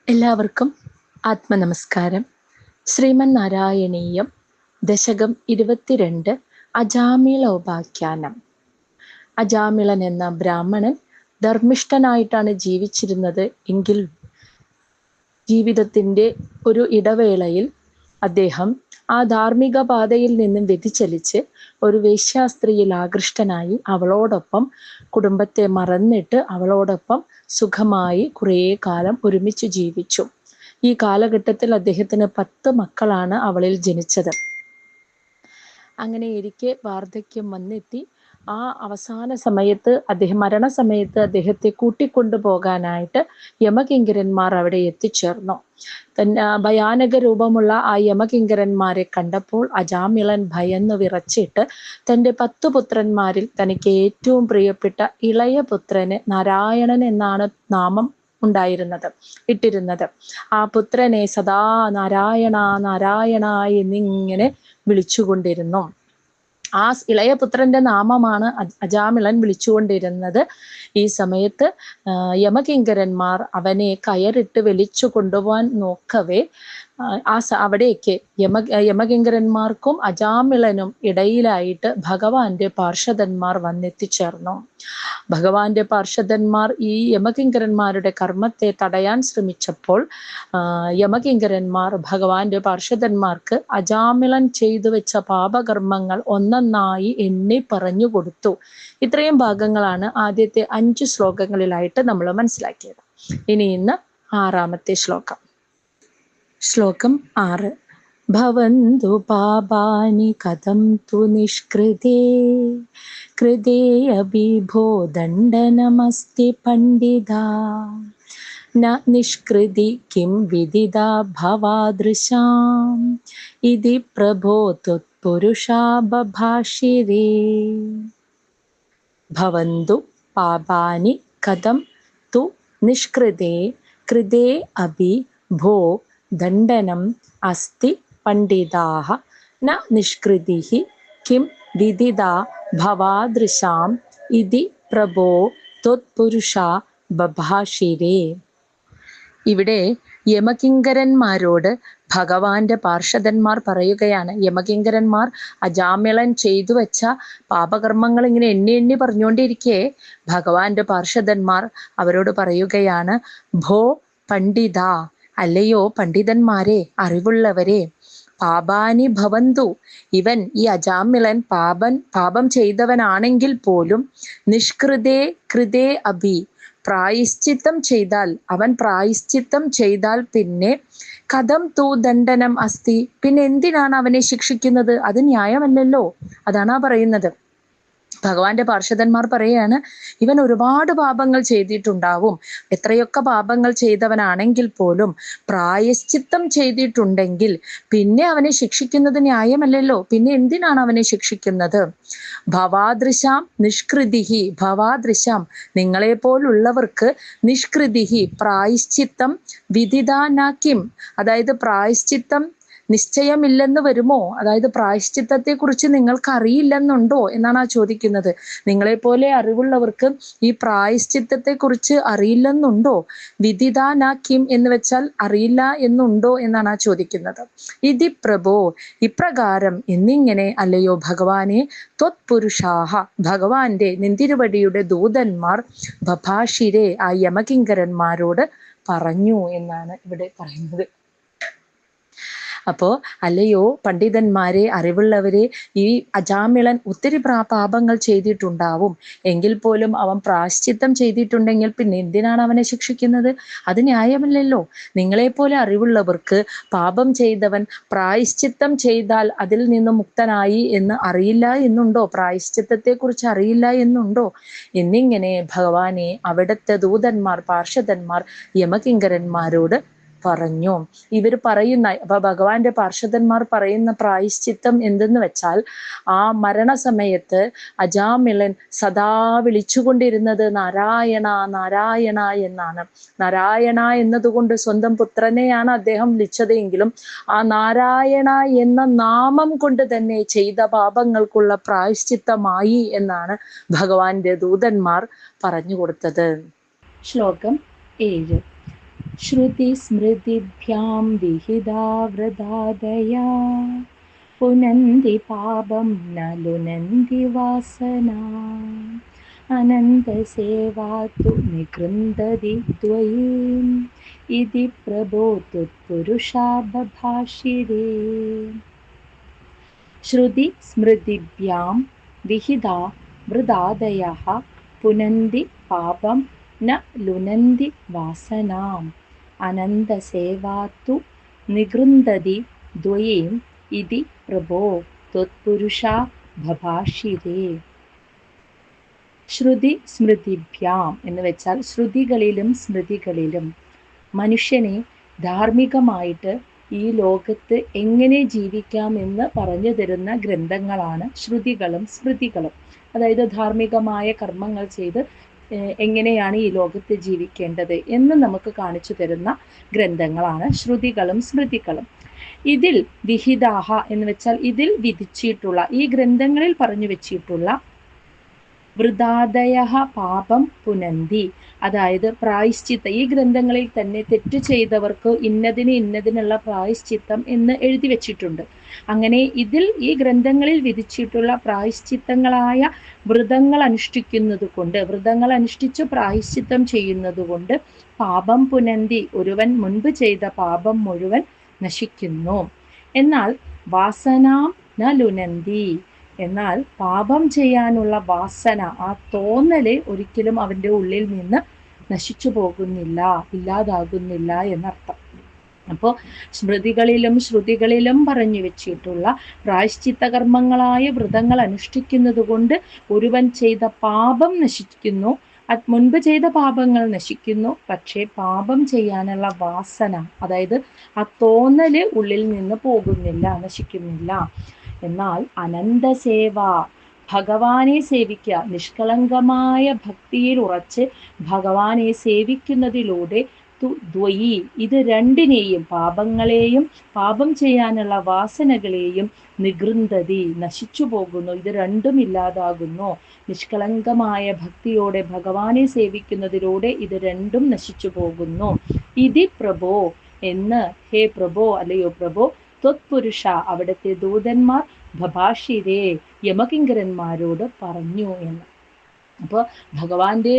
എല്ലാവർക്കും ആത്മനമസ്കാരം. ശ്രീമൻ നാരായണീയം ദശകം 22 അജാമിളോപാഖ്യാനം. അജാമിളൻ എന്ന ബ്രാഹ്മണൻ ധർമ്മിഷ്ഠനായിട്ടാണ് ജീവിച്ചിരുന്നത് എങ്കിൽ ജീവിതത്തിൻ്റെ ഒരു ഇടവേളയിൽ അദ്ദേഹം ആ ധാർമ്മിക പാതയിൽ നിന്നും വ്യതിചലിച്ച് ഒരു വേശ്യാസ്ത്രീയിൽ ആകൃഷ്ടനായി അവളോടൊപ്പം കുടുംബത്തെ മറന്നിട്ട് അവളോടൊപ്പം സുഖമായി കുറേ കാലം ഒരുമിച്ച് ജീവിച്ചു. ഈ കാലഘട്ടത്തിൽ അദ്ദേഹത്തിന് 10 മക്കളാണ് അവളിൽ ജനിച്ചത്. അങ്ങനെ ഇരിക്കെ വാർദ്ധക്യം വന്നെത്തി. ആ അവസാന സമയത്ത് മരണസമയത്ത് അദ്ദേഹത്തെ കൂട്ടിക്കൊണ്ടു പോകാനായിട്ട് യമകിങ്കരന്മാർ അവിടെ എത്തിച്ചേർന്നു. ഭയാനക രൂപമുള്ള ആ യമകിങ്കരന്മാരെ കണ്ടപ്പോൾ അജാമിളൻ ഭയന്നു വിറച്ചിട്ട് തൻ്റെ 10 പുത്രന്മാരിൽ തനിക്ക് ഏറ്റവും പ്രിയപ്പെട്ട ഇളയ പുത്രന് നാരായണൻ എന്നാണ് നാമം ഇട്ടിരുന്നത്. ആ പുത്രനെ സദാ നാരായണ നാരായണ എന്നിങ്ങനെ വിളിച്ചുകൊണ്ടിരുന്നു. ആ ഇളയ പുത്രന്റെ നാമമാണ് അജാമിളൻ വിളിച്ചുകൊണ്ടിരുന്നത്. ഈ സമയത്ത് യമകിങ്കരന്മാർ അവനെ കയറിട്ട് വലിച്ചു കൊണ്ടുപോകാൻ നോക്കവേ അവിടേക്ക് യമകിങ്കരന്മാർക്കും അജാമിളനും ഇടയിലായിട്ട് ഭഗവാന്റെ പാർഷദന്മാർ വന്നെത്തിച്ചേർന്നു. ഭഗവാന്റെ പാർഷദന്മാർ ഈ യമകിങ്കരന്മാരുടെ കർമ്മത്തെ തടയാൻ ശ്രമിച്ചപ്പോൾ യമകിങ്കരന്മാർ ഭഗവാന്റെ പാർഷദന്മാർക്ക് അജാമിളൻ ചെയ്തു വെച്ച പാപകർമ്മങ്ങൾ ഒന്നൊന്നായി എണ്ണി പറഞ്ഞു കൊടുത്തു. ഇത്രയും ഭാഗങ്ങളാണ് ആദ്യത്തെ 5 ശ്ലോകങ്ങളിലായിട്ട് നമ്മൾ മനസ്സിലാക്കിയത്. ഇനി ഇന്ന് 6ാമത്തെ ശ്ലോകം. ശ്ലോകം 6. ഭവന്തു പാപാനി കഥം തു നിഷ്കൃതേ കൃതേ അഭിഭോ ദണ്ഡനമസ്തി പണ്ഡിതാ ന നിഷ്കൃതി കിം വിദിതാ ഭവാദൃശാം ഇതി പ്രഭോ ത്വത്പുരുഷാ ബഭാഷിരേ. ഭവന്തു പാപാനി കഥം തു നിഷ്കൃതേ കൃതേ അഭി ഭോ ദണ്ഡനം അസ്തി പണ്ഡിതാഃ ന നിഷ്കൃതിഃ കിം വിദിതാ ഭവാദൃശാം ഇതി പ്രഭോ ത്വത്പുരുഷാ ബഭാഷിരേ. ഇവിടെ യമകിങ്കരന്മാരോട് ഭഗവാന്റെ പാർഷദന്മാർ പറയുകയാണ്. യമകിങ്കരന്മാർ അജാമിളൻ ചെയ്തു വെച്ച പാപകർമ്മങ്ങൾ ഇങ്ങനെ എണ്ണി എണ്ണി പറഞ്ഞുകൊണ്ടിരിക്കെ ഭഗവാന്റെ പാർഷദന്മാർ അവരോട് പറയുകയാണ്, ഭോ പണ്ഡിത, അല്ലയോ പണ്ഡിതന്മാരെ, അറിവുള്ളവരെ, പാപാനി ഭവന്തു, ഇവൻ ഈ അജാമിളൻ പാപം ചെയ്തവനാണെങ്കിൽ പോലും നിഷ്കൃതേ കൃതേ അഭി, പ്രായശ്ചിത്തം ചെയ്താൽ പിന്നെ കഥം തൂ ദണ്ഡനം അസ്തി, പിന്നെ എന്തിനാണ് അവനെ ശിക്ഷിക്കുന്നത്? അത് ന്യായമല്ലല്ലോ. അതാണ് പറയുന്നത്. ഭഗവാന്റെ പാർഷദന്മാർ പറയാണ്, ഇവൻ ഒരുപാട് പാപങ്ങൾ ചെയ്തിട്ടുണ്ടാവും. എത്രയൊക്കെ പാപങ്ങൾ ചെയ്തവനാണെങ്കിൽ പോലും പ്രായശ്ചിത്തം ചെയ്തിട്ടുണ്ടെങ്കിൽ പിന്നെ അവനെ ശിക്ഷിക്കുന്നത് ന്യായമല്ലല്ലോ. പിന്നെ എന്തിനാണ് അവനെ ശിക്ഷിക്കുന്നത്? ഭവാദൃശാം നിഷ്കൃതിഹി, ഭവാദൃശാം നിങ്ങളെപ്പോലുള്ളവർക്ക് നിഷ്കൃതിഹി പ്രായശ്ചിത്തം വിദിതാനാക്കിം, അതായത് പ്രായശ്ചിത്തം നിശ്ചയമില്ലെന്ന് വരുമോ? അതായത് പ്രായശ്ചിത്തത്തെ കുറിച്ച് നിങ്ങൾക്ക് അറിയില്ലെന്നുണ്ടോ എന്നാണ് ആ ചോദിക്കുന്നത്. നിങ്ങളെപ്പോലെ അറിവുള്ളവർക്ക് ഈ പ്രായശ്ചിത്തത്തെ കുറിച്ച് അറിയില്ലെന്നുണ്ടോ? വിദിതാനാക്കിം എന്ന് വെച്ചാൽ അറിയില്ല എന്നുണ്ടോ എന്നാണ് ആ ചോദിക്കുന്നത്. ഇതി പ്രഭോ, ഇപ്രകാരം എന്നിങ്ങനെ അല്ലയോ ഭഗവാനെ, ത്വത്പുരുഷാഹ, ഭഗവാന്റെ നിന്തിരുവടിയുടെ ദൂതന്മാർ ബഭാഷിരെ, ആ യമകിങ്കരന്മാരോട് പറഞ്ഞു എന്നാണ് ഇവിടെ പറയുന്നത്. അപ്പോൾ അല്ലയോ പണ്ഡിതന്മാരെ, അറിവുള്ളവരെ, ഈ അജാമിളൻ ഒത്തിരി പാപങ്ങൾ ചെയ്തിട്ടുണ്ടാവും. എങ്കിൽ പോലും അവൻ പ്രായശ്ചിത്തം ചെയ്തിട്ടുണ്ടെങ്കിൽ പിന്നെ എന്തിനാണ് അവനെ ശിക്ഷിക്കുന്നത്? അത് ന്യായമല്ലല്ലോ. നിങ്ങളെപ്പോലെ അറിവുള്ളവർക്ക് പാപം ചെയ്തവൻ പ്രായശ്ചിത്തം ചെയ്താൽ അതിൽ നിന്ന് മുക്തനായി എന്ന് അറിയില്ല എന്നുണ്ടോ? പ്രായശ്ചിത്തത്തെക്കുറിച്ച് അറിയില്ല എന്നുണ്ടോ? എന്നിങ്ങനെ ഭഗവാനെ അവിടുത്തെ ദൂതന്മാർ, പാർഷദന്മാർ യമകിങ്കരന്മാരോട് പറഞ്ഞു. ഇവർ പറയുന്ന, അപ്പൊ ഭഗവാന്റെ പാർഷദന്മാർ പറയുന്ന പ്രായശ്ചിത്തം എന്തെന്ന് വെച്ചാൽ, ആ മരണസമയത്ത് അജാമിളൻ സദാ വിളിച്ചുകൊണ്ടിരുന്നത് നാരായണ നാരായണ എന്നാണ്. നാരായണ എന്നതുകൊണ്ട് സ്വന്തം പുത്രനെയാണ് അദ്ദേഹം വിളിച്ചതെങ്കിലും ആ നാരായണ എന്ന നാമം കൊണ്ട് തന്നെ ചെയ്ത പാപങ്ങൾക്കുള്ള പ്രായശ്ചിത്തമായി എന്നാണ് ഭഗവാന്റെ ദൂതന്മാർ പറഞ്ഞു കൊടുത്തത്. ശ്ലോകം 7. ശ്രുതിസ്മൃതിഭ്യാം വിഹിതാ വൃതാദയാ പുനന്തി പാപം ന ലുനന്തി വാസനാ അനന്തസേവാ തു നികൃന്ദതി ദ്വയീം ഇതി പ്രഭോ ത്വത്പുരുഷാ ബഭാഷിരേ. ശ്രുതി സ്മൃതിഭ്യാം വിഹിതാ വൃതാദയഃ പുനന്തി പാപം ന ലുനന്തി വാസനാം അനന്തസേവാ തു നികൃന്ദതി ദ്വയീം ഇതി പ്രഭോ ത്വത്പുരുഷാ ബഭാഷിരേ. ശ്രുതി സ്മൃതിഭ്യാം എന്ന് വെച്ചാൽ ശ്രുതികളിലും സ്മൃതികളിലും മനുഷ്യനെ ധാർമ്മികമായിട്ട് ഈ ലോകത്ത് എങ്ങനെ ജീവിക്കാമെന്ന് പറഞ്ഞു തരുന്ന ഗ്രന്ഥങ്ങളാണ് ശ്രുതികളും സ്മൃതികളും. അതായത് ധാർമ്മികമായ കർമ്മങ്ങൾ ചെയ്ത് എങ്ങനെയാണ് ഈ ലോകത്ത് ജീവിക്കേണ്ടത് എന്ന് നമുക്ക് കാണിച്ചു തരുന്ന ഗ്രന്ഥങ്ങളാണ് ശ്രുതികളും സ്മൃതികളും. ഇതിൽ വിഹിതാഹ എന്ന് വെച്ചാൽ ഇതിൽ വിധിച്ചിട്ടുള്ള, ഈ ഗ്രന്ഥങ്ങളിൽ പറഞ്ഞു വെച്ചിട്ടുള്ള വൃതാദയ പാപം പുനന്തി, അതായത് പ്രായശ്ചിത്ത, ഈ ഗ്രന്ഥങ്ങളിൽ തന്നെ തെറ്റ് ചെയ്തവർക്ക് ഇന്നതിനുള്ള പ്രായശ്ചിത്തം എന്ന് എഴുതി വെച്ചിട്ടുണ്ട്. അങ്ങനെ ഇതിൽ ഈ ഗ്രന്ഥങ്ങളിൽ വിധിച്ചിട്ടുള്ള പ്രായശ്ചിത്തങ്ങളായ വ്രതങ്ങൾ അനുഷ്ഠിക്കുന്നത് കൊണ്ട്, വ്രതങ്ങൾ അനുഷ്ഠിച്ച് പ്രായശ്ചിത്തം ചെയ്യുന്നത് കൊണ്ട് പാപം പുനന്തി, ഒരുവൻ മുൻപ് ചെയ്ത പാപം മുഴുവൻ നശിക്കുന്നു. എന്നാൽ വാസനാം ന ലുനന്തി, എന്നാൽ പാപം ചെയ്യാനുള്ള വാസന, ആ തോന്നല് ഒരിക്കലും അവന്റെ ഉള്ളിൽ നിന്ന് നശിച്ചു പോകുന്നില്ല, ഇല്ലാതാകുന്നില്ല എന്നർത്ഥം. അപ്പോൾ സ്മൃതികളിലും ശ്രുതികളിലും പറഞ്ഞു വെച്ചിട്ടുള്ള പ്രായശ്ചിത്ത കർമ്മങ്ങളായ വ്രതങ്ങൾ അനുഷ്ഠിക്കുന്നത് കൊണ്ട് ഒരുവൻ ചെയ്ത പാപം നശിക്കുന്നു, മുൻപ് ചെയ്ത പാപങ്ങൾ നശിക്കുന്നു. പക്ഷേ പാപം ചെയ്യാനുള്ള വാസന, അതായത് ആ തോന്നല് ഉള്ളിൽ നിന്ന് പോകുന്നില്ല, നശിക്കുന്നില്ല. എന്നാൽ അനന്തസേവ, ഭഗവാനെ സേവിക്കുക, നിഷ്കളങ്കമായ ഭക്തിയിൽ ഉറച്ച് ഭഗവാനെ സേവിക്കുന്നതിലൂടെ ദ്വയി, ഇത് രണ്ടിനെയും, പാപങ്ങളെയും പാപം ചെയ്യാനുള്ള വാസനകളെയും നികൃന്ദതി, നശിച്ചു പോകുന്നു, ഇത് രണ്ടും ഇല്ലാതാകുന്നു. നിഷ്കളങ്കമായ ഭക്തിയോടെ ഭഗവാനെ സേവിക്കുന്നതിലൂടെ ഇത് രണ്ടും നശിച്ചു പോകുന്നു. ഇതി പ്രഭോ എന്ന്, ഹേ പ്രഭോ, അല്ലയോ പ്രഭോ, ത്വത്പുരുഷ, അവിടുത്തെ ദൂതന്മാർ ബഭാഷിരേ, യമകിങ്കരന്മാരോട് പറഞ്ഞു എന്ന്. അപ്പോൾ ഭഗവാന്റെ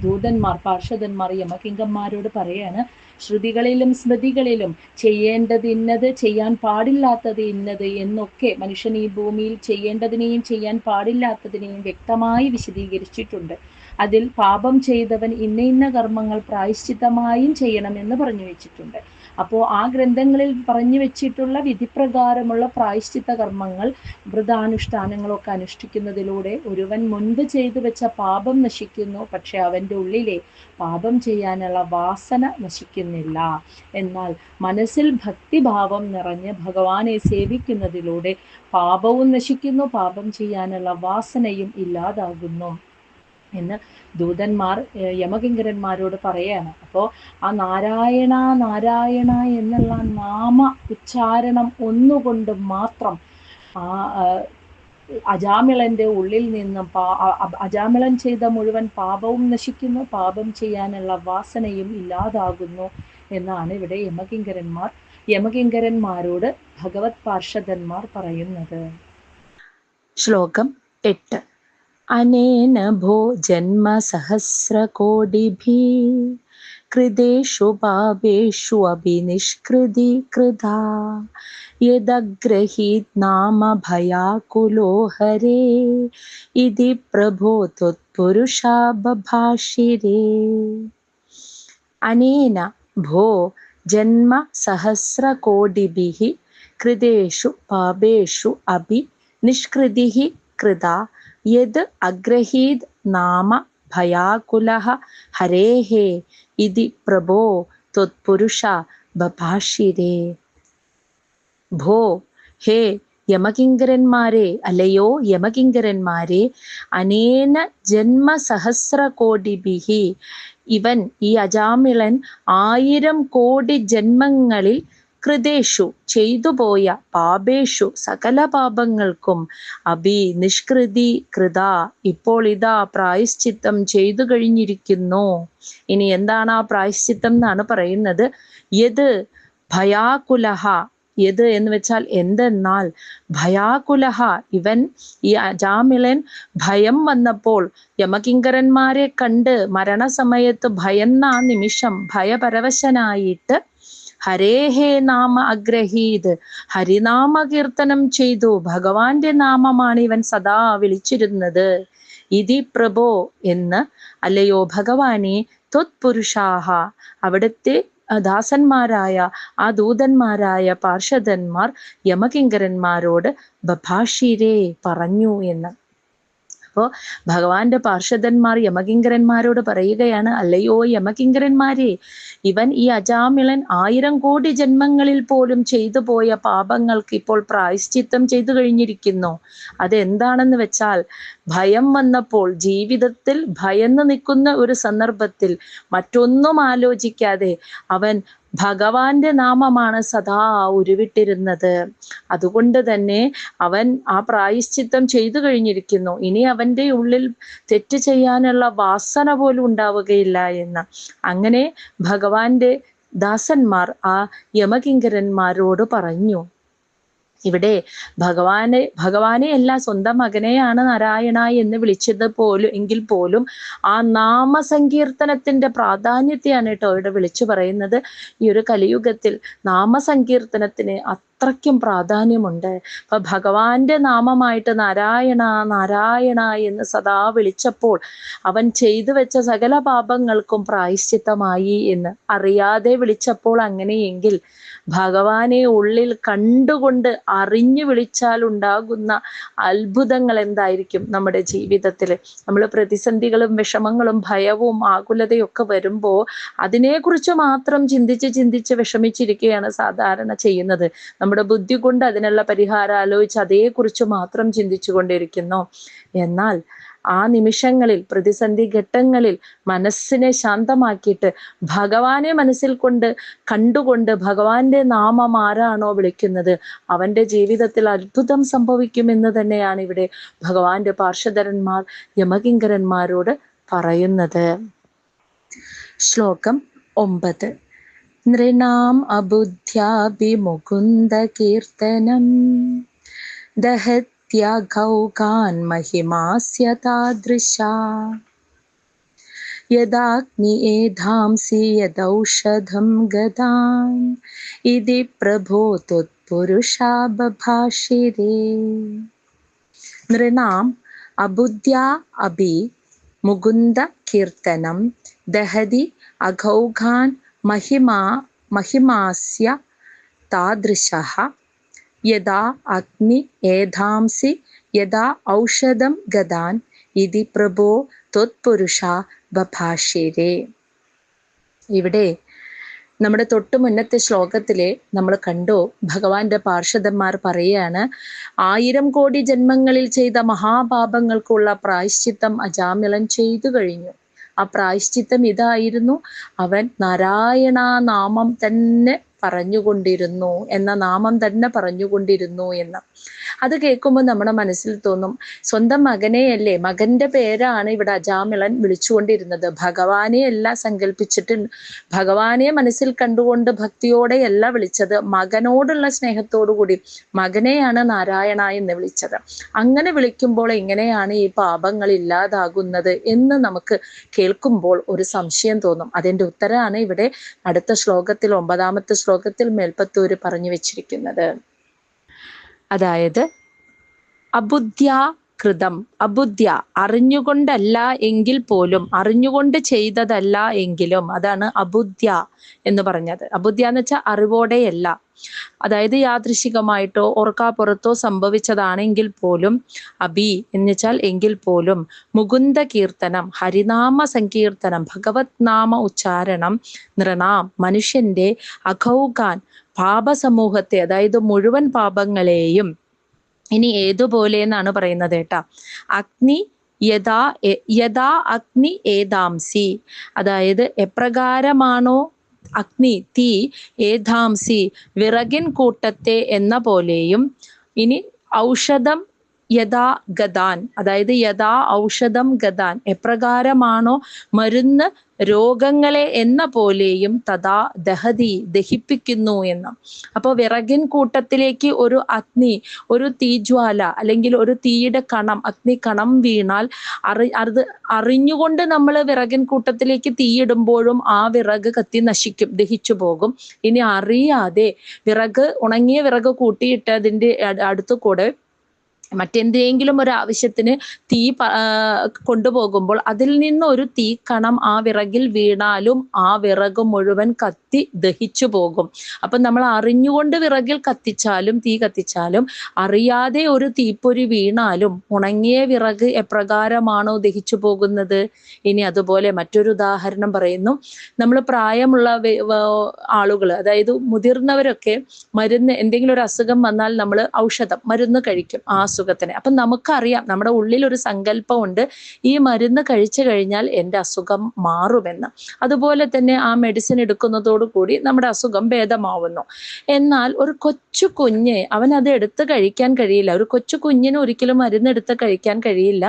ദൂതന്മാർ, പാർഷദന്മാർ യമകിങ്കന്മാരോട് പറയാണ്, ശ്രുതികളിലും സ്മൃതികളിലും ചെയ്യേണ്ടത് ഇന്നത്, ചെയ്യാൻ പാടില്ലാത്തത് ഇന്നത് എന്നൊക്കെ മനുഷ്യൻ ഈ ഭൂമിയിൽ ചെയ്യേണ്ടതിനെയും ചെയ്യാൻ പാടില്ലാത്തതിനെയും വ്യക്തമായി വിശദീകരിച്ചിട്ടുണ്ട്. അതിൽ പാപം ചെയ്തവൻ ഇന്ന കർമ്മങ്ങൾ പ്രായശ്ചിത്തമായും ചെയ്യണമെന്ന് പറഞ്ഞു വെച്ചിട്ടുണ്ട്. അപ്പോൾ ആ ഗ്രന്ഥങ്ങളിൽ പറഞ്ഞു വെച്ചിട്ടുള്ള വിധിപ്രകാരമുള്ള പ്രായശ്ചിത്ത കർമ്മങ്ങൾ, വ്രതാനുഷ്ഠാനങ്ങളൊക്കെ അനുഷ്ഠിക്കുന്നതിലൂടെ ഒരുവൻ മുൻപ് ചെയ്തു വെച്ച പാപം നശിക്കുന്നു. പക്ഷെ അവൻ്റെ ഉള്ളിലെ പാപം ചെയ്യാനുള്ള വാസന നശിക്കുന്നില്ല. എന്നാൽ മനസ്സിൽ ഭക്തിഭാവം നിറഞ്ഞ് ഭഗവാനെ സേവിക്കുന്നതിലൂടെ പാപവും നശിക്കുന്നു, പാപം ചെയ്യാനുള്ള വാസനയും ഇല്ലാതാകുന്നു എന്ന് ദൂതന്മാർ യമകിങ്കരന്മാരോട് പറയാണ്. അപ്പോൾ ആ നാരായണ നാരായണ എന്നുള്ള നാമ ഉച്ചാരണം ഒന്നുകൊണ്ട് മാത്രം ആ അജാമിളന്റെ ഉള്ളിൽ നിന്നും അജാമിളൻ ചെയ്ത മുഴുവൻ പാപവും നശിക്കുന്നു, പാപം ചെയ്യാനുള്ള വാസനയും ഇല്ലാതാകുന്നു എന്നാണ് ഇവിടെ യമകിങ്കരന്മാരോട് ഭഗവത് പാർഷദന്മാർ പറയുന്നത്. ശ്ലോകം 8. അനേന ഭോ ജന്മ സഹസ്രകോടിഭിः കൃതേഷു പാപേഷു അഭിനിഷ്കൃതി കൃതാ യദഗ്രഹീത് നാമ ഭയാകുലോ ഹരേ ഇതി പ്രഭോ ത്വത്പുരുഷാ ബഭാഷിരേ. അനേന ഭോ ജന്മ സഹസ്രകോടിഭിः കൃതേഷു പാപേഷു അഭി നിഷ്കൃതിഃ കൃതാ യത് അഗ്രഹീത് നാമ ഭയാകുലഃ ഹരേഃ ഇതി പ്രഭോ ത്വത്പുരുഷ ബഭാഷിരേ. ഭോ, ഹേ യമകിങ്കരന്മാരെ, അല്ലയോ യമകിങ്കരന്മാരെ, അനേന ജന്മ സഹസ്രകോടിഭിः, ഇവൻ ഈ അജാമിളൻ 1000 കോടി ജന്മങ്ങളിൽ കൃതേഷു ചെയ്തുപോയ പാപേഷു സകല പാപങ്ങൾക്കും നിഷ്കൃതി കൃത ഇപ്പോൾ ഇതാ പ്രായശ്ചിത്തം ചെയ്തു കഴിഞ്ഞിരിക്കുന്നു. ഇനി എന്താണ് ആ പ്രായശ്ചിത്തം എന്നാണ് പറയുന്നത്. യത് ഭയാകുലഹ, യത് എന്ന് വെച്ചാൽ എന്തെന്നാൽ ഭയാകുലഹ, ഇവൻ ഈ അജാമിളൻ ഭയം വന്നപ്പോൾ യമകിങ്കരന്മാരെ കണ്ട് മരണസമയത്ത് ഭയന്ന ആ നിമിഷം ഭയപരവശനായിട്ട് ഹരേഹേ നാമ അഗ്രഹീത്, ഹരിനാമ കീർത്തനം ചെയ്തു. ഭഗവാന്റെ നാമമാണ് ഇവൻ സദാ വിളിച്ചിരുന്നത്. ഇതി പ്രഭോ എന്ന്, അല്ലയോ ഭഗവാനെ, ത്വത്പുരുഷാഹ അവിടുത്തെ ദാസന്മാരായ ആ ദൂതന്മാരായ പാർഷദന്മാർ യമകിങ്കരന്മാരോട് ബഭാഷിരേ പറഞ്ഞു എന്ന്. അപ്പോൾ ഭഗവാന്റെ പാർഷദന്മാർ യമകിങ്കരന്മാരോട് പറയുകയാണ്, അല്ലയോ യമകിങ്കരന്മാരെ, ഇവൻ ഈ അജാമിളൻ 1000 കോടി ജന്മങ്ങളിൽ പോലും ചെയ്തു പോയ പാപങ്ങൾക്ക് ഇപ്പോൾ പ്രായശ്ചിത്തം ചെയ്തു കഴിഞ്ഞിരിക്കുന്നു. അതെന്താണെന്ന് വെച്ചാൽ ഭയം വന്നപ്പോൾ, ജീവിതത്തിൽ ഭയന്ന് നിൽക്കുന്ന ഒരു സന്ദർഭത്തിൽ മറ്റൊന്നും ആലോചിക്കാതെ അവൻ ഭഗവാന്റെ നാമമാണ് സദാ ഉരുവിട്ടിരുന്നത്. അതുകൊണ്ട് തന്നെ അവൻ ആ പ്രായശ്ചിത്തം ചെയ്തു കഴിഞ്ഞിരിക്കുന്നു. ഇനി അവന്റെ ഉള്ളിൽ തെറ്റ് ചെയ്യാനുള്ള വാസന പോലും ഉണ്ടാവുകയില്ല എന്ന്. അങ്ങനെ ഭഗവാന്റെ ദാസന്മാർ ആ യമകിങ്കരന്മാരോട് പറഞ്ഞു. ഇവിടെ ഭഗവാനെ അല്ല, സ്വന്തം മകനെയാണ് നാരായണ എന്ന് വിളിച്ചത് എങ്കിൽ പോലും ആ നാമസങ്കീർത്തനത്തിന്റെ പ്രാധാന്യത്തെയാണ് കേട്ടോ ഇവിടെ വിളിച്ചു പറയുന്നത്. ഈ ഒരു കലിയുഗത്തിൽ നാമസങ്കീർത്തനത്തിന് അത്രയ്ക്കും പ്രാധാന്യമുണ്ട്. അപ്പൊ ഭഗവാന്റെ നാമമായിട്ട് നാരായണ നാരായണ എന്ന് സദാ വിളിച്ചപ്പോൾ അവൻ ചെയ്തു വെച്ച സകല പാപങ്ങൾക്കും പ്രായശ്ചിത്തമായി എന്ന്. അറിയാതെ വിളിച്ചപ്പോൾ അങ്ങനെയെങ്കിൽ ഭഗവാനെ ഉള്ളിൽ കണ്ടുകൊണ്ട് അറിഞ്ഞു വിളിച്ചാൽ ഉണ്ടാകുന്ന അത്ഭുതങ്ങൾ എന്തായിരിക്കും നമ്മുടെ ജീവിതത്തിൽ. നമ്മൾ പ്രതിസന്ധികളും വിഷമങ്ങളും ഭയവും ആകുലതയും ഒക്കെ വരുമ്പോൾ അതിനെക്കുറിച്ച് മാത്രം ചിന്തിച്ച് വിഷമിച്ചിരിക്കുകയാണ് സാധാരണ ചെയ്യുന്നത്. നമ്മുടെ ബുദ്ധി കൊണ്ട് അതിനുള്ള പരിഹാരം ആലോചിച്ച് അതേക്കുറിച്ച് മാത്രം ചിന്തിച്ചു കൊണ്ടിരിക്കുന്നു. എന്നാൽ ആ നിമിഷങ്ങളിൽ, പ്രതിസന്ധി ഘട്ടങ്ങളിൽ മനസ്സിനെ ശാന്തമാക്കിയിട്ട് ഭഗവാനെ മനസ്സിൽ കണ്ടുകൊണ്ട് ഭഗവാന്റെ നാമം ആരാണോ വിളിക്കുന്നത് അവന്റെ ജീവിതത്തിൽ അത്ഭുതം സംഭവിക്കുമെന്ന് തന്നെയാണ് ഇവിടെ ഭഗവാന്റെ പാർഷദന്മാർ യമകിങ്കരന്മാരോട് പറയുന്നത്. ശ്ലോകം 9. നൃണാം അബുദ്ധ്യാഭിമുകുന്ദ കീർത്തനം ദഹത്യാഘൗകാൻ മഹിമാസ്യ താദൃശാ യദാഗ്നി ഏധാംസി യദൗഷധം ഗദാൻ ഇതി പ്രഭോ ത്വത്പുരുഷാ ബഭാഷിരേ. നൃണാം അബുദ്ധ്യാ അഭി മുകുന്ദ കീർത്തനം ദഹതി അഘൗഘാൻ മഹിമാസ്യ താദൃശഃ യദാ അഗ്നി ഏധാംസി യദാ ഔഷധം ഗദാൻ ഇതി പ്രഭോ ത്വത്പുരുഷ ബഭാഷിരേ. ഇവിടെ നമ്മുടെ തൊട്ടു മുന്നത്തെ ശ്ലോകത്തിലെ നമ്മൾ കണ്ടു, ഭഗവാന്റെ പാർഷദന്മാർ പറയാണ്, 1000 കോടി ജന്മങ്ങളിൽ ചെയ്ത മഹാപാപങ്ങൾക്കുള്ള പ്രായശ്ചിത്തം അജാമിളൻ ചെയ്തു കഴിഞ്ഞു. ആ പ്രായശ്ചിത്തം ഇതായിരുന്നു, അവൻ നാരായണ നാമം തന്നെ പറഞ്ഞുകൊണ്ടിരുന്നു എന്ന്. അത് കേൾക്കുമ്പോൾ നമ്മുടെ മനസ്സിൽ തോന്നും, സ്വന്തം മകനെയല്ലേ, മകന്റെ പേരാണ് ഇവിടെ അജാമിളൻ വിളിച്ചുകൊണ്ടിരുന്നത്. ഭഗവാനെ അല്ല സങ്കല്പിച്ചിട്ട്, ഭഗവാനെ മനസ്സിൽ കണ്ടുകൊണ്ട് ഭക്തിയോടെയല്ല വിളിച്ചത്, മകനോടുള്ള സ്നേഹത്തോടു കൂടി മകനെയാണ് നാരായണ എന്ന് വിളിച്ചത്. അങ്ങനെ വിളിക്കുമ്പോൾ എങ്ങനെയാണ് ഈ പാപങ്ങൾ ഇല്ലാതാകുന്നത് എന്ന് നമുക്ക് കേൾക്കുമ്പോൾ ഒരു സംശയം തോന്നും. അതിന്റെ ഉത്തരമാണ് ഇവിടെ അടുത്ത ശ്ലോകത്തിൽ, 9ാമത്തെ ശ്ലോകത്തിൽ മേൽപ്പത്തൂര് പറഞ്ഞു വെച്ചിരിക്കുന്നത്. അതായത് അബുദ്ധ്യാകൃതം, അബുദ്ധ്യ അറിഞ്ഞുകൊണ്ടല്ല എങ്കിൽ പോലും, അറിഞ്ഞുകൊണ്ട് ചെയ്തതല്ല എങ്കിലും, അതാണ് അബുദ്ധ്യ എന്ന് പറഞ്ഞത്. അബുദ്ധ്യ എന്ന് വെച്ചാൽ അറിവോടെയല്ല, അതായത് യാദൃശികമായിട്ടോ ഓർക്കാപ്പുറത്തോ സംഭവിച്ചതാണെങ്കിൽ പോലും, അബി എന്ന് വെച്ചാൽ എങ്കിൽ പോലും, മുകുന്ദ കീർത്തനം ഹരിനാമ സങ്കീർത്തനം ഭഗവത് നാമ ഉച്ചാരണം, നൃണാം മനുഷ്യന്റെ, അഘൗകാൻ പാപസമൂഹത്തെ, അതായത് മുഴുവൻ പാപങ്ങളെയും, ഇനി ഏതുപോലെ എന്നാണ് പറയുന്നത് കേട്ടാ, അഗ്നി യഥാ അഗ്നി ഏതാംസി, അതായത് എപ്രകാരമാണോ അഗ്നി തീ ഏധാംസി വിറകിൻ കൂട്ടത്തെ എന്ന പോലെയും. ഇനി ഔഷധം യഥാ ഗതാൻ, അതായത് യഥാ ഔഷധം ഗതാൻ, എപ്രകാരമാണോ മരുന്ന് രോഗങ്ങളെ എന്ന പോലെയും തഥാ ദഹതി ദഹിപ്പിക്കുന്നു എന്ന്. അപ്പോൾ വിറകിൻ കൂട്ടത്തിലേക്ക് ഒരു അഗ്നി, ഒരു തീജ്വാല അല്ലെങ്കിൽ ഒരു തീയുടെ കണം, അഗ്നി കണം വീണാൽ അത് അറിഞ്ഞുകൊണ്ട് നമ്മൾ വിറകിൻ കൂട്ടത്തിലേക്ക് തീയിടുമ്പോഴും ആ വിറക് കത്തി നശിക്കും, ദഹിച്ചു പോകും. ഇനി അറിയാതെ ഉണങ്ങിയ വിറക് കൂട്ടിയിട്ട് അതിൻ്റെ അടുത്തു കൂടെ മറ്റെന്തെങ്കിലും ഒരു ആവശ്യത്തിന് തീ കൊണ്ടുപോകുമ്പോൾ അതിൽ നിന്ന് ഒരു തീ കണം ആ വിറകിൽ വീണാലും ആ വിറക് മുഴുവൻ കത്തി ദഹിച്ചു പോകും. അപ്പൊ നമ്മൾ അറിഞ്ഞുകൊണ്ട് വിറകിൽ കത്തിച്ചാലും തീ കത്തിച്ചാലും അറിയാതെ ഒരു തീപ്പൊരി വീണാലും ഉണങ്ങിയ വിറക് എപ്രകാരമാണോ ദഹിച്ചു പോകുന്നത്. ഇനി അതുപോലെ മറ്റൊരു ഉദാഹരണം പറയുന്നു. നമ്മൾ പ്രായമുള്ള ആളുകൾ, അതായത് മുതിർന്നവരൊക്കെ മരുന്ന്, എന്തെങ്കിലും ഒരു അസുഖം വന്നാൽ നമ്മൾ ഔഷധം മരുന്ന് കഴിക്കും ആ അസുഖത്തിന്. അപ്പം നമുക്കറിയാം, നമ്മുടെ ഉള്ളിൽ ഒരു സങ്കല്പമുണ്ട്, ഈ മരുന്ന് കഴിച്ചു കഴിഞ്ഞാൽ എൻ്റെ അസുഖം മാറുമെന്ന്. അതുപോലെ തന്നെ ആ മെഡിസിൻ എടുക്കുന്നതോടു കൂടി നമ്മുടെ അസുഖം ഭേദമാവുന്നു. എന്നാൽ ഒരു കൊച്ചു കുഞ്ഞ്, അവൻ അത് എടുത്ത് കഴിക്കാൻ കഴിയില്ല. ഒരു കൊച്ചു കുഞ്ഞിന് ഒരിക്കലും മരുന്ന് എടുത്ത് കഴിക്കാൻ കഴിയില്ല.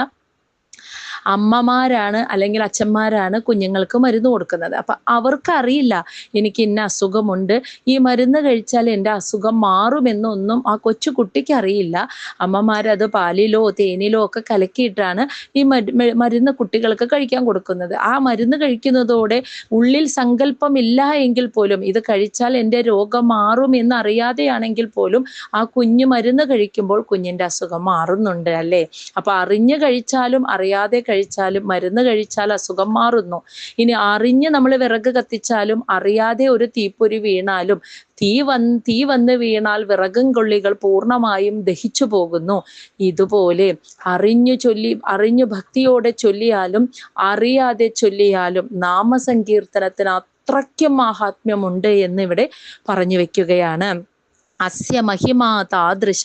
അമ്മമാരാണ് അല്ലെങ്കിൽ അച്ഛന്മാരാണ് കുഞ്ഞുങ്ങൾക്ക് മരുന്ന് കൊടുക്കുന്നത്. അപ്പൊ അവർക്കറിയില്ല എനിക്ക് ഇന്ന അസുഖമുണ്ട്, ഈ മരുന്ന് കഴിച്ചാൽ എൻ്റെ അസുഖം മാറുമെന്നൊന്നും ആ കൊച്ചു കുട്ടിക്ക് അറിയില്ല. അമ്മമാരത് പാലിലോ തേനിലോ ഒക്കെ കലക്കിയിട്ടാണ് ഈ മരുന്ന് കുട്ടികൾക്ക് കഴിക്കാൻ കൊടുക്കുന്നത്. ആ മരുന്ന് കഴിക്കുന്നതോടെ ഉള്ളിൽ സങ്കല്പമില്ല എങ്കിൽ പോലും ഇത് കഴിച്ചാൽ എൻ്റെ രോഗം മാറും എന്നറിയാതെയാണെങ്കിൽ പോലും ആ കുഞ്ഞ് മരുന്ന് കഴിക്കുമ്പോൾ കുഞ്ഞിൻ്റെ അസുഖം മാറുന്നുണ്ട് അല്ലേ. അപ്പൊ അറിഞ്ഞു കഴിച്ചാലും അറിയാതെ കഴിച്ചാലും മരുന്ന് കഴിച്ചാൽ അസുഖം മാറുന്നു. ഇനി അറിഞ്ഞ് നമ്മൾ വിറക് കത്തിച്ചാലും അറിയാതെ ഒരു തീപ്പൊരി വീണാലും തീ വന്ന് വീണാൽ വിറകും കൊള്ളികൾ പൂർണ്ണമായും ദഹിച്ചു പോകുന്നു. ഇതുപോലെ അറിഞ്ഞു ഭക്തിയോടെ ചൊല്ലിയാലും അറിയാതെ ചൊല്ലിയാലും നാമസങ്കീർത്തനത്തിന് അത്രയ്ക്കും മാഹാത്മ്യമുണ്ട് എന്നിവിടെ പറഞ്ഞു വെക്കുകയാണ്. അസ്യ മഹിമാ താദൃശ,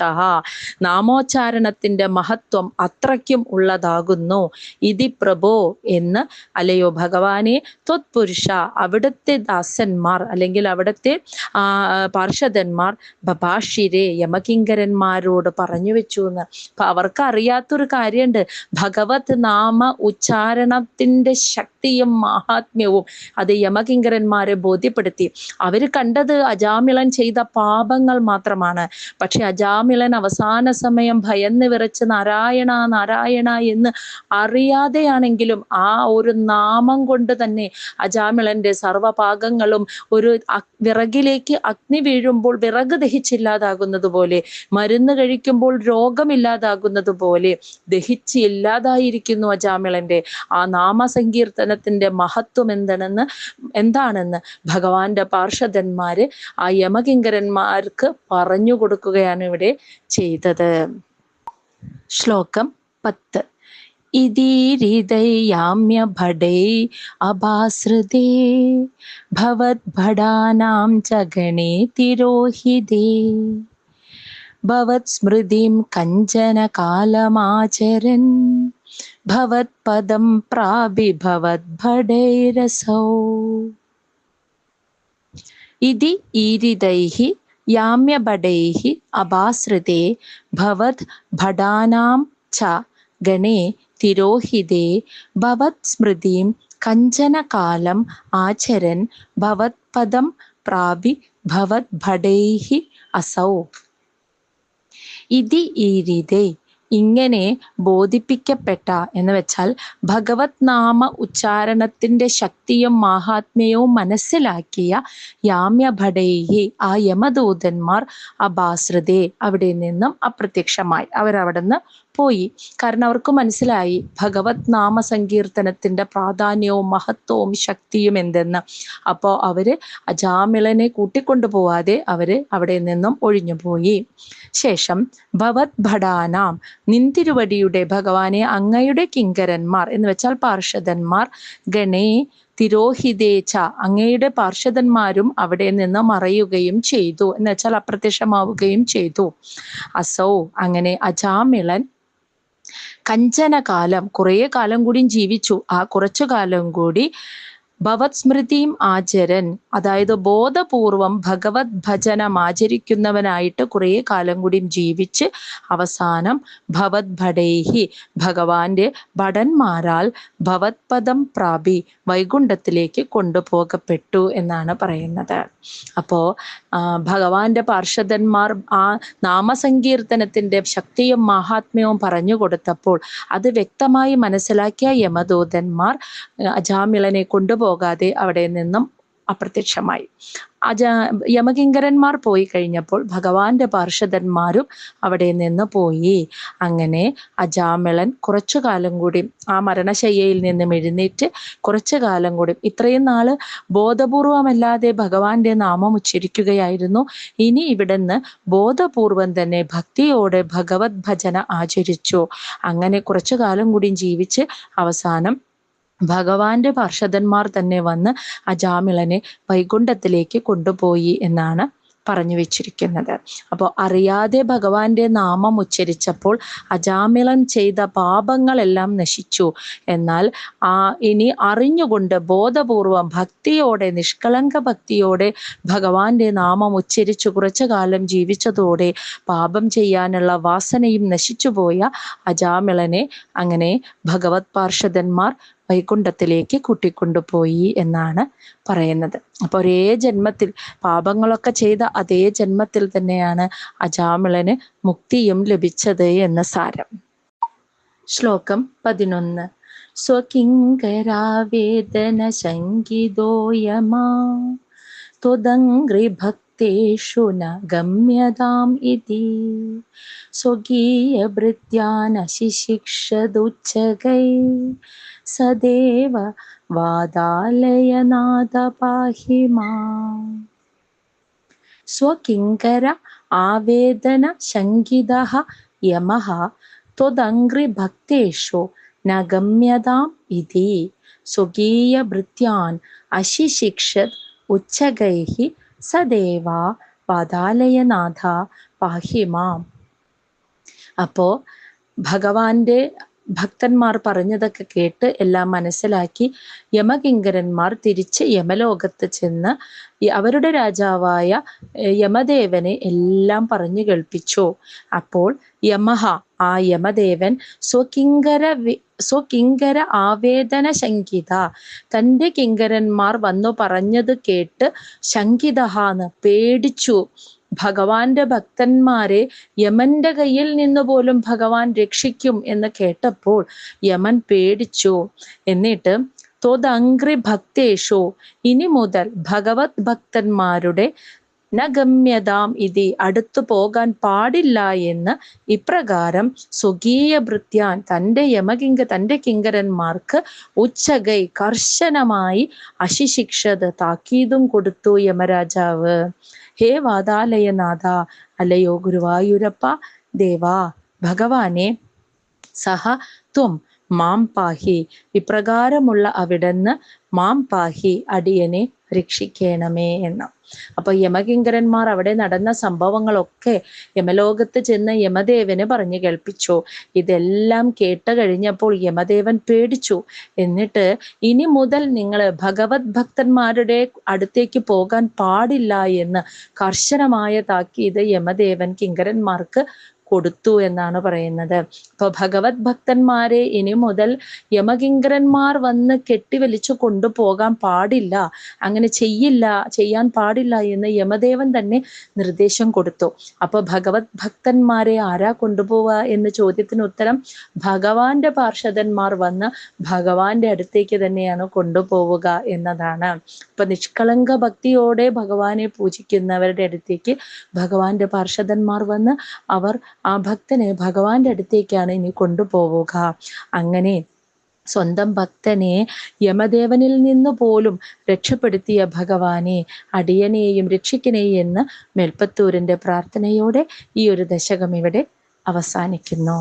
നാമോച്ചാരണത്തിന്റെ മഹത്വം അത്രയ്ക്കും ഉള്ളതാകുന്നു. ഇതി പ്രഭോ എന്ന്, അല്ലയോ ഭഗവാനെ, ത്വത്പുരുഷ, അവിടുത്തെ ദാസന്മാർ അല്ലെങ്കിൽ അവിടുത്തെ പാർഷദന്മാർ ബഭാഷിരെ, യമകിങ്കരന്മാരോട് പറഞ്ഞു വെച്ചു എന്ന്. അപ്പൊ അവർക്ക് അറിയാത്തൊരു കാര്യമുണ്ട്, ഭഗവത് നാമ ഉച്ചാരണത്തിന്റെ ശക്തിയും മാഹാത്മ്യവും അത് യമകിങ്കരന്മാരെ ബോധ്യപ്പെടുത്തി. അവര് കണ്ടത് അജാമിളൻ ചെയ്ത പാപങ്ങൾ മാത്രമാണ്. പക്ഷെ അജാമിളൻ അവസാന സമയം ഭയന്ന് വിറച്ച് നാരായണ നാരായണ എന്ന് അറിയാതെയാണെങ്കിലും ആ ഒരു നാമം കൊണ്ട് തന്നെ അജാമിളന്റെ സർവപാകങ്ങളും, ഒരു വിറകിലേക്ക് അഗ്നി വീഴുമ്പോൾ വിറക് ദഹിച്ചില്ലാതാകുന്നത് പോലെ, മരുന്ന് കഴിക്കുമ്പോൾ രോഗമില്ലാതാകുന്നത് പോലെ ദഹിച്ച് ഇല്ലാതായിരിക്കുന്നു അജാമിളന്റെ. ആ നാമസങ്കീർത്തനത്തിന്റെ മഹത്വം എന്താണെന്ന് ഭഗവാന്റെ പാർഷദന്മാര് ആ യമകിങ്കരന്മാർക്ക് പറഞ്ഞു കൊടുക്കുകയാണ് ഇവിടെ ചെയ്തത്. ശ്ലോകം 10. ഇതീരിതയാമ്യ ഭടൈ അഭാസൃതേ ഭവദ്ഭടാനാം ച ഗണേ തിരോഹിതേ ഭവത് സ്മൃതിം കഞ്ചന കാലമാചരൻ ഭവത്പദം പ്രാപിഭവദ്ഭടൈരസൗ. ഇതി ഈരിതൈഃ യാമ്യഭടൈഃ അഭാസൃതേ ഭവത് ഭടാനാം ച ഗണേ തിരോഹിതേ ഭവത് സ്മൃതിം കഞ്ചന കാലം ആചരൻ ഭവത്പദം പ്രാപി ഭവദ്ഭടൈഃ അസൗ. ഇതി ഈരിതേ, ഇങ്ങനെ ബോധിപ്പിക്കപ്പെട്ട എന്ന് വെച്ചാൽ ഭഗവത് നാമ ഉച്ചാരണത്തിന്റെ ശക്തിയും മാഹാത്മ്യവും മനസ്സിലാക്കിയ യാമ്യഭടൈഹി, ആ യമദൂതന്മാർ അഭാസൃതേ, അവിടെ നിന്നും അപ്രത്യക്ഷമായി, അവരവിടുന്ന് പോയി. കാരണം അവർക്ക് മനസ്സിലായി ഭഗവത് നാമ സങ്കീർത്തനത്തിന്റെ പ്രാധാന്യവും മഹത്വവും ശക്തിയും എന്തെന്ന്. അപ്പോൾ അവര് അജാമിളനെ കൂട്ടിക്കൊണ്ടു പോവാതെ അവര് അവിടെ നിന്നും ഒഴിഞ്ഞുപോയി. ശേഷം ഭവത് ഭടാനാം, നിന്തിരുവടിയുടെ ഭഗവാനെ അങ്ങയുടെ കിങ്കരന്മാർ എന്ന് വെച്ചാൽ പാർഷദന്മാർ, ഗണേ തിരോഹിതേച്ച, അങ്ങയുടെ പാർഷദന്മാരും അവിടെ നിന്ന് മറയുകയും ചെയ്തു എന്ന് വെച്ചാൽ അപ്രത്യക്ഷമാവുകയും ചെയ്തു. അസൗ, അങ്ങനെ അജാമിളൻ കഞ്ചനകാലം, കുറേ കാലം കൂടി ജീവിച്ചു. ആ കുറച്ചു കാലം കൂടി ഭവത് സ്മൃതിയും ആചരൻ, അതായത് ബോധപൂർവം ഭഗവത് ഭജനം ആചരിക്കുന്നവനായിട്ട് കുറേ കാലം കൂടി ജീവിച്ച് അവസാനം ഭവത് ഭടൈഹി, ഭഗവാന്റെ ഭടന്മാരാൽ ഭവത് പദം പ്രാപി, വൈകുണ്ഠത്തിലേക്ക് കൊണ്ടുപോകപ്പെട്ടു എന്നാണ് പറയുന്നത്. അപ്പോ ഭഗവാന്റെ പാർഷദന്മാർ ആ നാമസങ്കീർത്തനത്തിന്റെ ശക്തിയും മഹാത്മ്യവും പറഞ്ഞു കൊടുത്തപ്പോൾ അത് വ്യക്തമായി മനസ്സിലാക്കിയ യമദൂതന്മാർ അജാമിളനെ കൊണ്ടുപോകാതെ അവിടെ നിന്നും അപ്രത്യക്ഷമായി. യമകിങ്കരന്മാർ പോയി കഴിഞ്ഞപ്പോൾ ഭഗവാന്റെ പാർഷദന്മാരും അവിടെ നിന്ന് പോയി. അങ്ങനെ അജാമിളൻ കുറച്ചു കാലം കൂടി ആ മരണശയ്യയിൽ നിന്നും എഴുന്നേറ്റ് കുറച്ചു കാലം കൂടി, ഇത്രയും നാള് ബോധപൂർവമല്ലാതെ ഭഗവാന്റെ നാമം ഉച്ചരിക്കുകയായിരുന്നു. ഇനി ഇവിടുന്ന് ബോധപൂർവം തന്നെ ഭക്തിയോടെ ഭഗവത് ഭജന ആചരിച്ചു. അങ്ങനെ കുറച്ചു കാലം കൂടി ജീവിച്ച് അവസാനം ഭഗവാന്റെ പാർഷദന്മാർ തന്നെ വന്ന് അജാമിളനെ വൈകുണ്ഠത്തിലേക്ക് കൊണ്ടുപോയി എന്നാണ് പറഞ്ഞു വെച്ചിരിക്കുന്നത്. അപ്പോൾ അറിയാതെ ഭഗവാന്റെ നാമം ഉച്ചരിച്ചപ്പോൾ അജാമിളൻ ചെയ്ത പാപങ്ങളെല്ലാം നശിച്ചു. എന്നാൽ ഇനി അറിഞ്ഞുകൊണ്ട് ബോധപൂർവം ഭക്തിയോടെ, നിഷ്കളങ്ക ഭക്തിയോടെ ഭഗവാന്റെ നാമം ഉച്ചരിച്ചു കുറച്ചു കാലം ജീവിച്ചതോടെ പാപം ചെയ്യാനുള്ള വാസനയും നശിച്ചുപോയ അജാമിളനെ അങ്ങനെ ഭഗവത് പാർഷദന്മാർ വൈകുണ്ഠത്തിലേക്ക് കൂട്ടിക്കൊണ്ടുപോയി എന്നാണ് പറയുന്നത്. അപ്പൊ ഒരേ ജന്മത്തിൽ പാപങ്ങളൊക്കെ ചെയ്ത അതേ ജന്മത്തിൽ തന്നെയാണ് അജാമിളന് മുക്തിയും ലഭിച്ചത് എന്ന സാരം. ശ്ലോകം 11. സ്വകിങ്കരാവേദന ശങ്കിതോയമാ ത്വദംഘ്രിഭക്തേഷു ന ഗമ്യതാം ഇതി സ്വകീയഭൃത്യാനശിശിക്ഷതുച്ഛകൈ സദേവ വാദാലയനാഥ പാഹി മാം. സ്വകിങ്കര ആവേദന ശങ്കിതഃ യമഃ ത്വദംഘ്രിഭക്തേഷു ന ഗമ്യതാം ഇതി സ്വകീയഭൃത്യാൻ അശിശിക്ഷത് ഉച്ഛകൈഃ സദേവ വാദാലയനാഥ പാഹി മാം. അപ്പോ ഭഗവാന്റെ ഭക്തന്മാർ പറഞ്ഞതൊക്കെ കേട്ട് എല്ലാം മനസ്സിലാക്കി യമകിങ്കരന്മാർ തിരിച്ച് യമലോകത്ത് ചെന്ന് അവരുടെ രാജാവായ യമദേവനെ എല്ലാം പറഞ്ഞു കേൾപ്പിച്ചു. അപ്പോൾ യമഹ, ആ യമദേവൻ സ്വകിങ്കര ആവേദന ശങ്കിത, തൻ്റെ കിങ്കരന്മാർ വന്നു പറഞ്ഞത് കേട്ട് ശങ്കിതഹാന്ന് പേടിച്ചു. ഭഗവാന്റെ ഭക്തന്മാരെ യമന്റെ കയ്യിൽ നിന്ന് പോലും ഭഗവാൻ രക്ഷിക്കും എന്ന് കേട്ടപ്പോൾ യമൻ പേടിച്ചു. എന്നിട്ട് ത്വദംഘ്രി ഭക്തേഷു, ഇനി മുതൽ ഭഗവത് ഭക്തന്മാരുടെ നഗമ്യതാം ഇതി, അടുത്തു പോകാൻ പാടില്ല എന്ന് ഇപ്രകാരം സ്വകീയ ഭൃത്യാൻ, തൻ്റെ കിങ്കരന്മാർക്ക് ഉച്ചകൈ കർശനമായി അശിശിക്ഷത് താക്കീതും കൊടുത്തു യമരാജാവ്. ഹേ വാദാലയനാഥ, അല്ലയോ ഗുരുവായൂരപ്പ ദേവാ, ഭഗവാനെ, സഹ ത്വം മാം പാഹി, ഇപ്രകാരമുള്ള അവിടുന്ന് മാം പാഹി, അടിയനെ രക്ഷിക്കണമേ എന്ന്. അപ്പൊ യമകിങ്കരന്മാർ അവിടെ നടന്ന സംഭവങ്ങളൊക്കെ യമലോകത്ത് ചെന്ന് യമദേവന് പറഞ്ഞു കേൾപ്പിച്ചു. ഇതെല്ലാം കേട്ട് കഴിഞ്ഞപ്പോൾ യമദേവൻ പേടിച്ചു. എന്നിട്ട് ഇനി മുതൽ നിങ്ങൾ ഭഗവത് ഭക്തന്മാരുടെ അടുത്തേക്ക് പോകാൻ പാടില്ല എന്ന് കർശനമായ താക്കീത് യമദേവൻ കിങ്കരന്മാർക്ക് കൊടുത്തു എന്നാണ് പറയുന്നത്. അപ്പൊ ഭഗവത് ഭക്തന്മാരെ ഇനി മുതൽ യമകിങ്കരന്മാർ വന്ന് കെട്ടിവലിച്ചു കൊണ്ടുപോകാൻ പാടില്ല, അങ്ങനെ ചെയ്യാൻ പാടില്ല എന്ന് യമദേവൻ തന്നെ നിർദ്ദേശം കൊടുത്തു. അപ്പൊ ഭഗവത് ഭക്തന്മാരെ ആരാ കൊണ്ടുപോവുക എന്ന ചോദ്യത്തിന് ഉത്തരം ഭഗവാന്റെ പാർഷദന്മാർ വന്ന് ഭഗവാന്റെ അടുത്തേക്ക് തന്നെയാണ് കൊണ്ടുപോവുക എന്നതാണ്. അപ്പൊ നിഷ്കളങ്ക ഭക്തിയോടെ ഭഗവാനെ പൂജിക്കുന്നവരുടെ അടുത്തേക്ക് ഭഗവാന്റെ പാർഷദന്മാർ വന്ന് അവർ ആ ഭക്തനെ ഭഗവാന്റെ അടുത്തേക്കാണ് ഇനി കൊണ്ടുപോവുക. അങ്ങനെ സ്വന്തം ഭക്തനെ യമദേവനിൽ നിന്ന് പോലും രക്ഷപ്പെടുത്തിയ ഭഗവാനെ, അടിയനെയും രക്ഷിക്കണേ എന്ന് മേൽപ്പത്തൂരിന്റെ പ്രാർത്ഥനയോടെ ഈ ഒരു ദശകം ഇവിടെ അവസാനിക്കുന്നു.